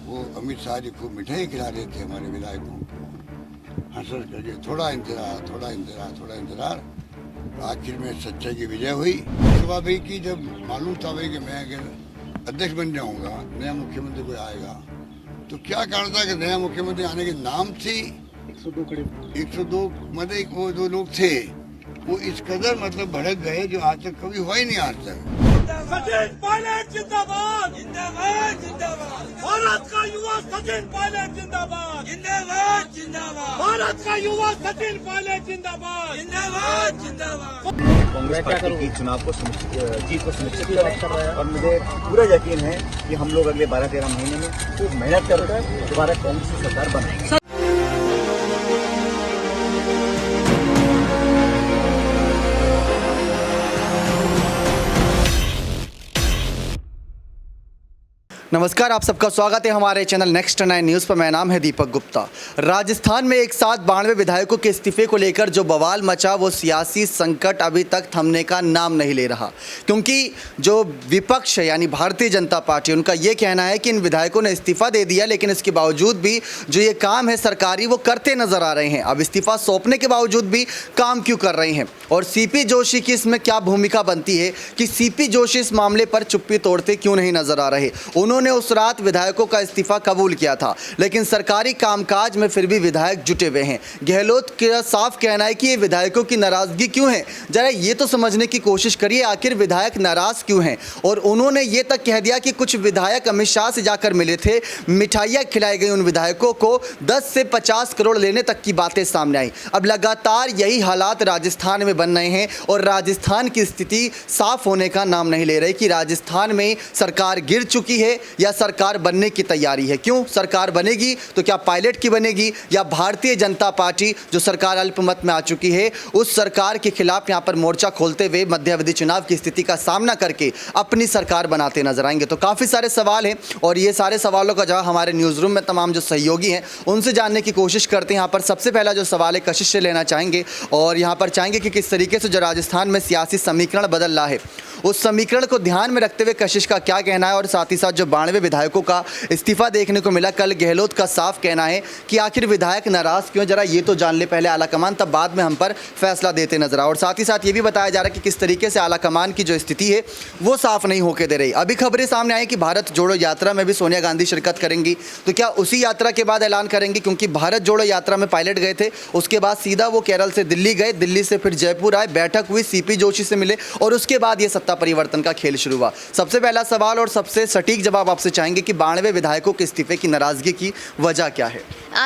वो अमित शाह जी खूब मिठाई खिला रहे थे हमारे विधायकों को, हंस करके थोड़ा इंतजार। आखिर में सच्चाई की विजय हुई। सुबह भाई की जब मालूम था भाई कि मैं अगर अध्यक्ष बन जाऊंगा, नया मुख्यमंत्री कोई आएगा, तो क्या कारण था कि नया मुख्यमंत्री आने के नाम थी 102 मतलब वो जो लोग थे वो इस कदर मतलब भड़क गए जो आज तक कभी हुआ ही नहीं आज तक। सचिन पायलट जिंदाबाद, जिंदाबाद, जिंदाबाद। भारत का युवा सचिन पायलट जिंदाबाद, जिंदाबाद, जिंदाबाद। भारत का युवा सचिन पायलट जिंदाबाद, जिंदाबाद, जिंदाबाद। कांग्रेस पार्टी की चुनाव को जीत को सुनिश्चित करें और मुझे पूरा यकीन है कि हम लोग अगले 12-13 महीने में खूब मेहनत करकर दोबारा कांग्रेस की सरकार बनाएंगे। नमस्कार, आप सबका स्वागत है हमारे चैनल नेक्स्ट 9 न्यूज़ पर। मेरा नाम है दीपक गुप्ता। राजस्थान में एक साथ 92 विधायकों के इस्तीफे को लेकर जो बवाल मचा वो सियासी संकट अभी तक थमने का नाम नहीं ले रहा, क्योंकि जो विपक्ष है यानी भारतीय जनता पार्टी, उनका ये कहना है कि इन विधायकों ने इस्तीफा दे दिया लेकिन इसके बावजूद भी जो ये काम है सरकारी वो करते नजर आ रहे हैं। अब इस्तीफा सौंपने के बावजूद भी काम क्यों कर रहे हैं और सीपी जोशी की इसमें क्या भूमिका बनती है कि सीपी जोशी इस मामले पर चुप्पी तोड़ते क्यों नहीं नजर आ रहे। उन्होंने उस रात विधायकों का इस्तीफा कबूल किया था लेकिन सरकारी कामकाज में फिर भी विधायक जुटे हुए हैं। गहलोत का साफ कहना है कि ये विधायकों की नाराजगी क्यों है, जरा ये तो समझने की कोशिश करिए आखिर विधायक नाराज क्यों हैं। और उन्होंने ये तक कह दिया कि कुछ विधायक अमित शाह से जाकर मिले थे, मिठाइयाँ खिलाई गई उन विधायकों को, 10 से 50 करोड़ लेने तक की बातें सामने आई। अब लगातार यही हालात राजस्थान में बन रहे हैं और राजस्थान की स्थिति साफ होने का नाम नहीं ले रही कि राजस्थान में सरकार गिर चुकी है या सरकार बनने की तैयारी है। क्यों सरकार बनेगी तो क्या पायलट की बनेगी या भारतीय जनता पार्टी जो सरकार अल्पमत में आ चुकी है उस सरकार के खिलाफ यहां पर मोर्चा खोलते हुए मध्यावधि चुनाव की स्थिति का सामना करके अपनी सरकार बनाते नजर आएंगे। तो काफ़ी सारे सवाल हैं और ये सारे सवालों का जवाब हमारे न्यूज़ रूम में तमाम जो सहयोगी हैं उनसे जानने की कोशिश करते हैं। यहाँ पर सबसे पहला जो सवाल है कशिश से लेना चाहेंगे और यहाँ पर चाहेंगे कि किस तरीके से जो राजस्थान में सियासी समीकरण बदल रहा है उस समीकरण को ध्यान में रखते हुए कशिश का क्या कहना है और साथ ही साथ जो 92 विधायकों का इस्तीफा देखने को मिला, कल गहलोत का साफ कहना है कि आखिर विधायक नाराज क्यों, जरा ये तो जान ले पहले आलाकमान, तब बाद में हम पर फैसला देते नजर आए। और साथ ही साथ ये भी बताया जा रहा है कि किस तरीके से आलाकमान की जो स्थिति है वो साफ नहीं होकर दे रही। अभी खबरें सामने आई कि भारत जोड़ो यात्रा में भी सोनिया गांधी शिरकत करेंगी, तो क्या उसी यात्रा के बाद ऐलान करेंगी, क्योंकि भारत जोड़ो यात्रा में पायलट गए थे, उसके बाद सीधा वो केरल से दिल्ली गए, दिल्ली से फिर जयपुर आए, बैठक हुई, सीपी जोशी से मिले और उसके बाद ये सत्ता परिवर्तन का खेल शुरू हुआ। सबसे पहला सवाल और सबसे सटीक जवाब आपसे चाहेंगे कि 92 विधायकों के इस्तीफे की नाराजगी की वजह क्या है?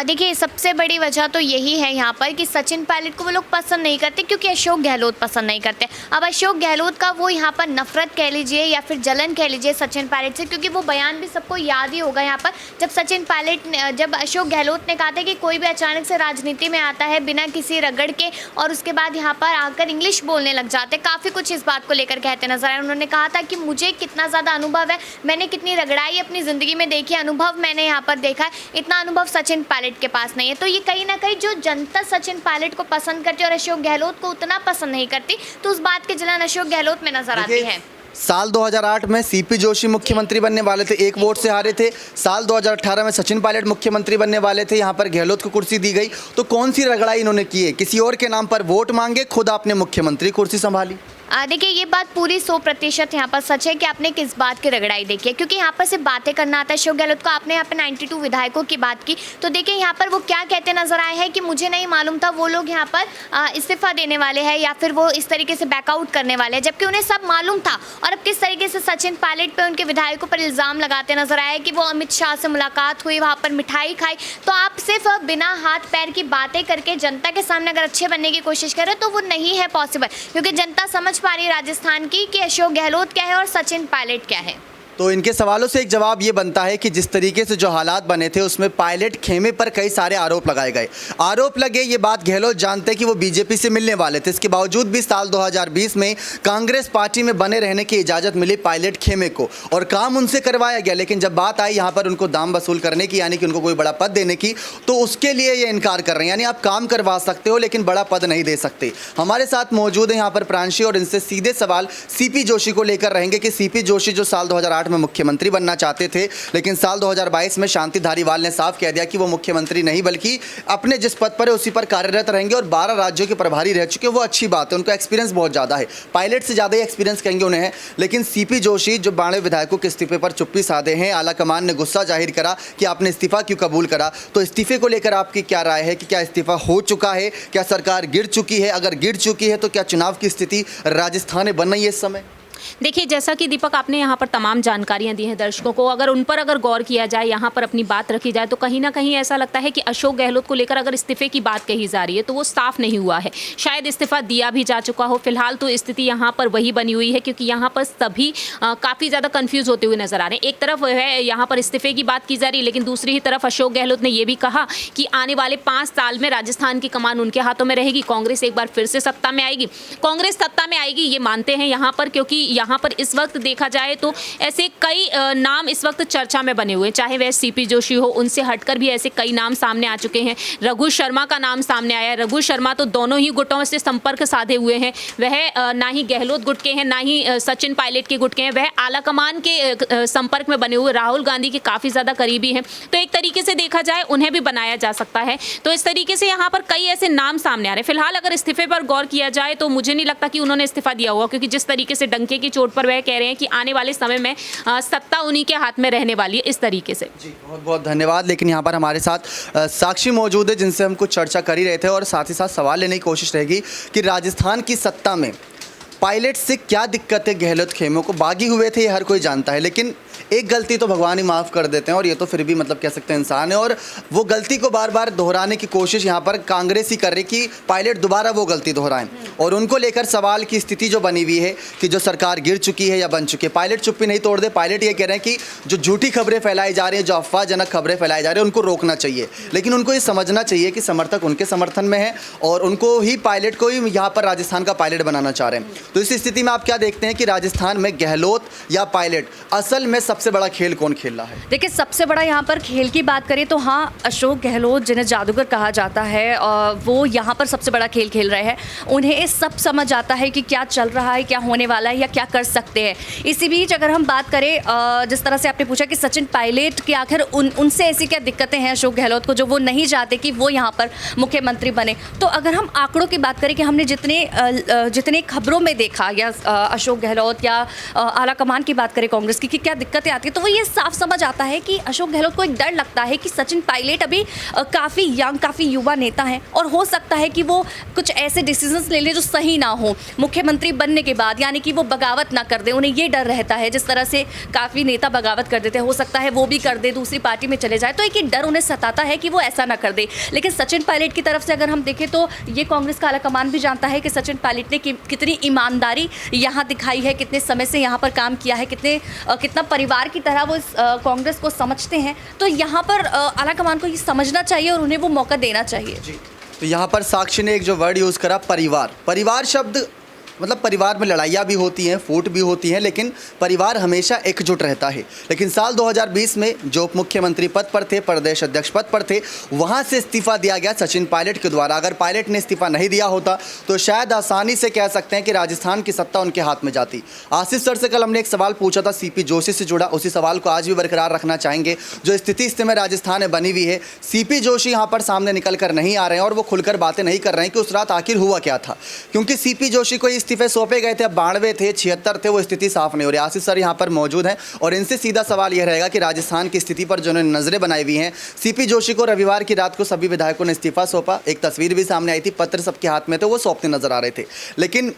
देखिए, सबसे बड़ी वजह तो यही है यहाँ पर कि सचिन पायलट को वो लोग पसंद नहीं करते क्योंकि अशोक गहलोत पसंद नहीं करते। अब अशोक गहलोत का वो यहाँ पर नफरत कह लीजिए या फिर जलन कह लीजिए सचिन पायलट से, क्योंकि वो बयान भी सबको याद ही होगा यहाँ पर जब अशोक गहलोत ने कहा था कि कोई भी अचानक से राजनीति में आता है बिना किसी रगड़ के और उसके बाद यहाँ पर आकर इंग्लिश बोलने लग जाते, काफ़ी कुछ इस बात को लेकर कहते नजर आए। उन्होंने कहा था कि मुझे कितना ज़्यादा अनुभव है, मैंने कितनी रगड़ाई अपनी ज़िंदगी में देखी, अनुभव मैंने यहाँ पर देखा है, इतना अनुभव सचिन पायलट के पास नहीं है। तो ये कहीं ना कहीं जो जनता सचिन पायलट को पसंद करती है और अशोक गहलोत को उतना पसंद नहीं करती, तो उस बात की जलन अशोक गहलोत में नजर आती है। साल 2008 में सीपी जोशी मुख्यमंत्री बनने वाले थे, 1 वोट से हारे थे। साल 2018 में सचिन पायलट मुख्यमंत्री बनने वाले थे, यहाँ पर गहलोत को कुर्सी दी गई। तो कौन सी रगड़ाई इन्होंने की है? किसी और के नाम पर वोट मांगे, खुद आपने मुख्यमंत्री कुर्सी संभाली। देखिए, ये बात पूरी 100% यहाँ पर सच है कि आपने किस बात की रगड़ाई देखी है, क्योंकि यहाँ पर सिर्फ बातें करना आता है। अशोक गहलोत को आपने यहाँ पर 92 विधायकों की बात की, तो देखिए यहाँ पर वो क्या कहते नजर आए हैं कि मुझे नहीं मालूम था वो लोग यहाँ पर इस्तीफा देने वाले हैं या फिर वो इस तरीके से बैकआउट करने वाले हैं, जबकि उन्हें सब मालूम था। और अब किस तरीके से सचिन पायलट पर उनके विधायकों पर इल्ज़ाम लगाते नजर आए कि वो अमित शाह से मुलाकात हुई, वहाँ पर मिठाई खाई। तो आप सिर्फ बिना हाथ पैर की बातें करके जनता के सामने अगर अच्छे बनने की कोशिश करें तो वो नहीं है पॉसिबल, क्योंकि जनता समझ पा रही है राजस्थान की कि अशोक गहलोत क्या है और सचिन पायलट क्या है। तो इनके सवालों से एक जवाब ये बनता है कि जिस तरीके से जो हालात बने थे उसमें पायलट खेमे पर कई सारे आरोप लगाए गए। आरोप लगे, ये बात गहलोत जानते कि वो बीजेपी से मिलने वाले थे, इसके बावजूद भी साल 2020 में कांग्रेस पार्टी में बने रहने की इजाज़त मिली पायलट खेमे को और काम उनसे करवाया गया। लेकिन जब बात आई यहाँ पर उनको दाम वसूल करने की, यानी कि उनको कोई बड़ा पद देने की, तो उसके लिए ये इनकार कर रहे हैं। यानी आप काम करवा सकते हो लेकिन बड़ा पद नहीं दे सकते। हमारे साथ मौजूद है यहाँ पर प्रांशी और इनसे सीधे सवाल सीपी जोशी को लेकर रहेंगे कि सीपी जोशी जो साल 2008 2008 में मुख्यमंत्री बनना चाहते थे, लेकिन साल 2022 में शांति धारीवाल ने साफ कह दिया कि वो मुख्यमंत्री नहीं बल्कि अपने जिस पद पर है उसी पर कार्यरत रहेंगे और 12 राज्यों के प्रभारी रह चुके, वो अच्छी बात है, उनको एक्सपीरियंस बहुत ज़्यादा है, पायलट से ज़्यादा ही एक्सपीरियंस कहेंगे उन्हें है। लेकिन सीपी जोशी जो 92 विधायकों के इस्तीफे पर चुप्पी साधे हैं, आलाकमान ने गुस्सा जाहिर करा कि आपने इस्तीफा क्यों कबूल करा। तो इस्तीफे को लेकर आपकी क्या राय है कि क्या इस्तीफा हो चुका है, क्या सरकार गिर चुकी है? अगर गिर चुकी है तो क्या चुनाव की स्थिति राजस्थान में बन रही है इस समय? देखिए, जैसा कि दीपक आपने यहाँ पर तमाम जानकारियाँ दी हैं दर्शकों को, अगर उन पर अगर गौर किया जाए, यहाँ पर अपनी बात रखी जाए, तो कहीं ना कहीं ऐसा लगता है कि अशोक गहलोत को लेकर अगर इस्तीफे की बात कही जा रही है तो वो साफ नहीं हुआ है। शायद इस्तीफा दिया भी जा चुका हो। फिलहाल तो स्थिति यहाँ पर वही बनी हुई है, क्योंकि यहाँ पर सभी काफ़ी ज़्यादा कन्फ्यूज़ होते हुए नजर आ रहे हैं। एक तरफ है यहाँ पर इस्तीफे की बात की जा रही है, लेकिन दूसरी ही तरफ अशोक गहलोत ने यह भी कहा कि आने वाले 5 साल में राजस्थान की कमान उनके हाथों में रहेगी, कांग्रेस एक बार फिर से सत्ता में आएगी। कांग्रेस सत्ता में आएगी ये मानते हैं यहाँ पर, क्योंकि यहाँ पर इस वक्त देखा जाए तो ऐसे कई नाम इस वक्त चर्चा में बने हुए हैं, चाहे वह सीपी जोशी हो, उनसे हटकर भी ऐसे कई नाम सामने आ चुके हैं। रघु शर्मा का नाम सामने आया है। रघु शर्मा तो दोनों ही गुटों से संपर्क साधे हुए हैं। वह ना ही गहलोत गुट के हैं, ना ही सचिन पायलट के गुट के हैं। वह आलाकमान के संपर्क में बने हुए राहुल गांधी के काफ़ी ज़्यादा करीबी हैं। तो एक तरीके से देखा जाए उन्हें भी बनाया जा सकता है। तो इस तरीके से यहाँ पर कई ऐसे नाम सामने आ रहे हैं। फिलहाल अगर इस्तीफे पर गौर किया जाए तो मुझे नहीं लगता कि उन्होंने इस्तीफा दिया होगा, क्योंकि जिस तरीके से डंके की चोट पर वह कह रहे हैं कि आने वाले समय में सत्ता उन्हीं के हाथ में रहने वाली है, इस तरीके से। जी बहुत बहुत धन्यवाद। लेकिन यहाँ पर हमारे साथ साक्षी मौजूद है जिनसे हम कुछ चर्चा कर ही रहे थे और साथ ही साथ सवाल लेने की कोशिश रहेगी कि राजस्थान की सत्ता में पायलट से क्या दिक्कत है गहलोत खेमों को? बागी हुए थे ये हर कोई जानता है, लेकिन एक गलती तो भगवान ही माफ़ कर देते हैं और ये तो फिर भी मतलब कह सकते हैं इंसान है, और वो गलती को बार बार दोहराने की कोशिश यहाँ पर कांग्रेस ही कर रही कि पायलट दोबारा वो गलती दोहराएं। और उनको लेकर सवाल की स्थिति जो बनी हुई है कि जो सरकार गिर चुकी है या बन चुकी है, पायलट चुप्पी नहीं तोड़ दे। पायलट ये कह रहे हैं कि जो झूठी खबरें फैलाई जा रही हैं, जो अफवाहजनक खबरें फैलाई जा रही हैं, उनको रोकना चाहिए। लेकिन उनको ये समझना चाहिए कि समर्थक उनके समर्थन में है और उनको ही पायलट को ही यहाँ पर राजस्थान का पायलट बनाना चाह रहे हैं। तो इस स्थिति में आप क्या देखते हैं कि राजस्थान में गहलोत या पायलट, असल में सबसे बड़ा खेल कौन खेल रहा है? देखिए, सबसे बड़ा यहाँ पर खेल की बात करें तो हाँ, अशोक गहलोत जिन्हें जादूगर कहा जाता है वो यहाँ पर सबसे बड़ा खेल खेल रहे हैं। उन्हें सब समझ आता है कि क्या चल रहा है, क्या होने वाला है या क्या कर सकते हैं। इसी बीच अगर हम बात करें, जिस तरह से आपने पूछा कि सचिन पायलट की आखिर उनसे ऐसी क्या दिक्कतें हैं अशोक गहलोत को जो वो नहीं चाहते कि वो यहाँ पर मुख्यमंत्री बने, तो अगर हम आंकड़ों की बात करें कि हमने जितने खबरों में देखा या अशोक गहलोत या आलाकमान की बात करें कांग्रेस की कि क्या दिक्कतें आती है, तो वो ये साफ समझ आता है कि अशोक गहलोत को एक डर लगता है कि सचिन पायलट अभी काफ़ी यंग, काफ़ी युवा नेता हैं और हो सकता है कि वो कुछ ऐसे डिसीजंस ले ले जो सही ना हो मुख्यमंत्री बनने के बाद, यानी कि वो बगावत ना कर दे। उन्हें ये डर रहता है, जिस तरह से काफ़ी नेता बगावत कर देते हैं, हो सकता है वो भी कर दे, दूसरी पार्टी में चले जाए, तो एक डर उन्हें सताता है कि वो ऐसा ना कर दे। लेकिन सचिन पायलट की तरफ से अगर हम देखें तो ये कांग्रेस का आलाकमान भी जानता है कि सचिन पायलट ने कितनी ईमानदारी यहाँ दिखाई है, कितने समय से यहाँ पर काम किया है, कितना परिवार की तरह वो कांग्रेस को समझते हैं। तो यहाँ पर आलाकमान को ये समझना चाहिए और उन्हें वो मौका देना चाहिए। तो यहाँ पर साक्षी ने एक जो वर्ड यूज़ करा, परिवार शब्द, मतलब परिवार में लड़ाइयाँ भी होती हैं, फूट भी होती हैं, लेकिन परिवार हमेशा एकजुट रहता है। लेकिन साल 2020 में जो उप मुख्यमंत्री पद पर थे, प्रदेश अध्यक्ष पद पर थे, वहाँ से इस्तीफा दिया गया सचिन पायलट के द्वारा। अगर पायलट ने इस्तीफा नहीं दिया होता तो शायद आसानी से कह सकते हैं कि राजस्थान की सत्ता उनके हाथ में जाती। आशीष सर से कल हमने एक सवाल पूछा था सीपी जोशी से जुड़ा, उसी सवाल को आज भी बरकरार रखना चाहेंगे। जो स्थिति इस समय राजस्थान में बनी हुई है, सीपी जोशी यहाँ पर सामने निकल कर नहीं आ रहे हैं और वो खुलकर बातें नहीं कर रहे हैं कि उस रात आखिर हुआ क्या था, क्योंकि सीपी जोशी को इस्तीफे सौंपे गए थे, 92 थे, 76 थे, वो स्थिति साफ नहीं हो रही। आशीष सर यहाँ पर मौजूद हैं और इनसे सीधा सवाल यह रहेगा कि राजस्थान की स्थिति पर जो उन्होंने नजरें बनाई हुई हैं, सीपी जोशी को रविवार की रात को सभी विधायकों ने इस्तीफा सौंपा, एक तस्वीर भी सामने आई थी, पत्र सबके हाथ में थे, वो सौंपते नजर आ रहे थे। लेकिन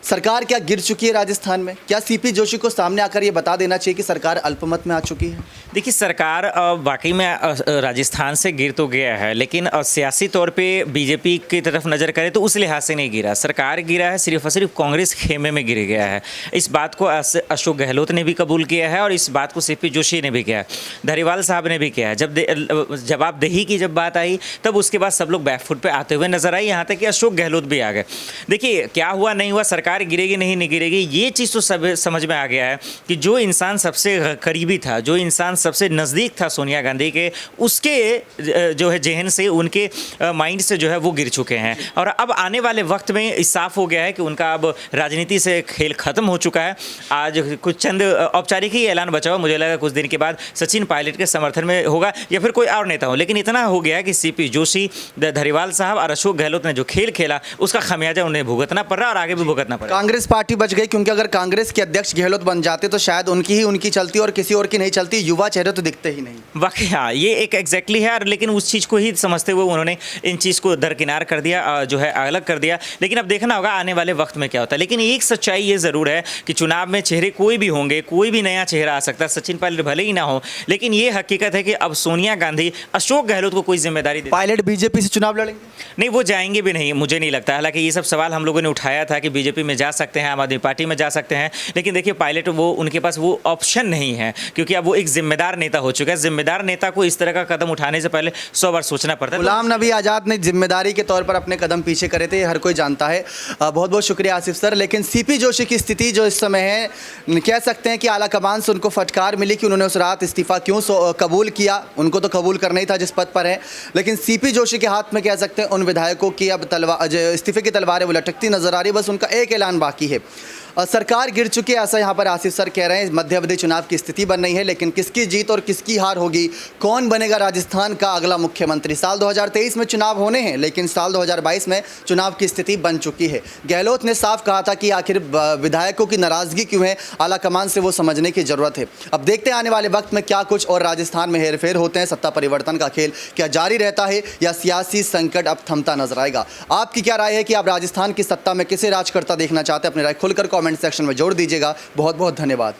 सरकार क्या गिर चुकी है राजस्थान में? क्या सीपी जोशी को सामने आकर ये बता देना चाहिए कि सरकार अल्पमत में आ चुकी है? देखिए, सरकार वाकई में राजस्थान से गिर तो गया है, लेकिन सियासी तौर पे बीजेपी की तरफ नज़र करें तो उस लिहाज से नहीं गिरा। सरकार गिरा है सिर्फ और सिर्फ कांग्रेस खेमे में गिर गया है। इस बात को अशोक गहलोत ने भी कबूल किया है और इस बात को सीपी जोशी ने भी किया है, धारीवाल साहब ने भी किया है। जब जवाबदेही की जब बात आई तब उसके बाद सब लोग बैकफुट पे आते हुए नजर आए, यहाँ तक कि अशोक गहलोत भी आ गए। देखिए, क्या हुआ नहीं हुआ, सरकार सरकार गिरेगी नहीं गिरेगी, ये चीज़ तो सब समझ में आ गया है कि जो इंसान सबसे करीबी था, जो इंसान सबसे नज़दीक था सोनिया गांधी के, उसके जो है जहन से, उनके माइंड से जो है वो गिर चुके हैं। और अब आने वाले वक्त में साफ हो गया है कि उनका अब राजनीति से खेल खत्म हो चुका है। आज कुछ चंद औपचारिक ही ऐलान बचा हुआ, मुझे लगा कुछ दिन के बाद सचिन पायलट के समर्थन में होगा या फिर कोई और नेता हो, लेकिन इतना हो गया कि सीपी जोशी, धरीवाल साहब और अशोक गहलोत ने जो खेल खेला उसका खमियाजा उन्हें भुगतना पड़ रहा है और आगे भी भुगतना पड़ रहा है। कांग्रेस पार्टी बच गई, क्योंकि अगर कांग्रेस के अध्यक्ष गहलोत बन जाते तो शायद उनकी चलती और किसी और की नहीं चलती। युवा चेहरे तो दिखते ही नहीं। वाकई हाँ, ये एक एग्जैक्टली है, लेकिन उस चीज़ को ही समझते हुए उन्होंने इन चीज़ को दरकिनार कर दिया, जो है अलग कर दिया। लेकिन अब देखना होगा आने वाले वक्त में क्या होता है। लेकिन एक सच्चाई ये ज़रूर है कि चुनाव में चेहरे कोई भी होंगे, कोई भी नया चेहरा आ सकता है, सचिन पायलट भले ही ना हो, लेकिन ये हकीकत है कि अब सोनिया गांधी अशोक गहलोत को कोई जिम्मेदारी दे। पायलट बीजेपी से चुनाव लड़ेंगे? नहीं, वो जाएंगे भी नहीं, मुझे नहीं लगता। हालांकि ये सब सवाल हम लोगों ने उठाया था कि बीजेपी में जा सकते हैं, आम आदमी पार्टी में जा सकते हैं, लेकिन देखिए पायलट वो उनके पास वो ऑप्शन नहीं है, क्योंकि अब वो एक जिम्मेदार नेता हो चुका है। जिम्मेदार नेता को इस तरह का कदम उठाने से पहले 100 बार सोचना पड़ता है। गुलाम नबी आज़ाद ने जिम्मेदारी के तौर पर अपने कदम पीछे करे थे, हर कोई जानता है। बहुत बहुत शुक्रिया आसिफ सर। लेकिन सीपी जोशी की स्थिति जो इस समय है, कह सकते हैं कि आला कमान से उनको फटकार मिली कि उन्होंने उस रात इस्तीफा क्यों कबूल किया। उनको तो कबूल करना ही था जिस पद पर है, लेकिन सीपी जोशी के हाथ में कह सकते हैं उन विधायकों की अब इस्तीफे की तलवारें वो लटकती नजर आ रही है। बस उनका एक ऐलान बाकी है। सरकार गिर चुकी है, ऐसा यहाँ पर आसिफ सर कह रहे हैं। मध्य अवधि चुनाव की स्थिति बन रही है, लेकिन किसकी जीत और किसकी हार होगी, कौन बनेगा राजस्थान का अगला मुख्यमंत्री। साल 2023 में चुनाव होने हैं, लेकिन साल 2022 में चुनाव की स्थिति बन चुकी है। गहलोत ने साफ कहा था कि आखिर विधायकों की नाराजगी क्यों है, आला कमान से वो समझने की जरूरत है। अब देखते हैं आने वाले वक्त में क्या कुछ और राजस्थान में हेरफेर होते हैं। सत्ता परिवर्तन का खेल क्या जारी रहता है या सियासी संकट अब थमता नजर आएगा। आपकी क्या राय है कि आप राजस्थान की सत्ता में किसे राज करता देखना चाहते हैं? अपनी राय खुलकर कमेंट सेक्शन में जोड़ दीजिएगा। बहुत बहुत धन्यवाद।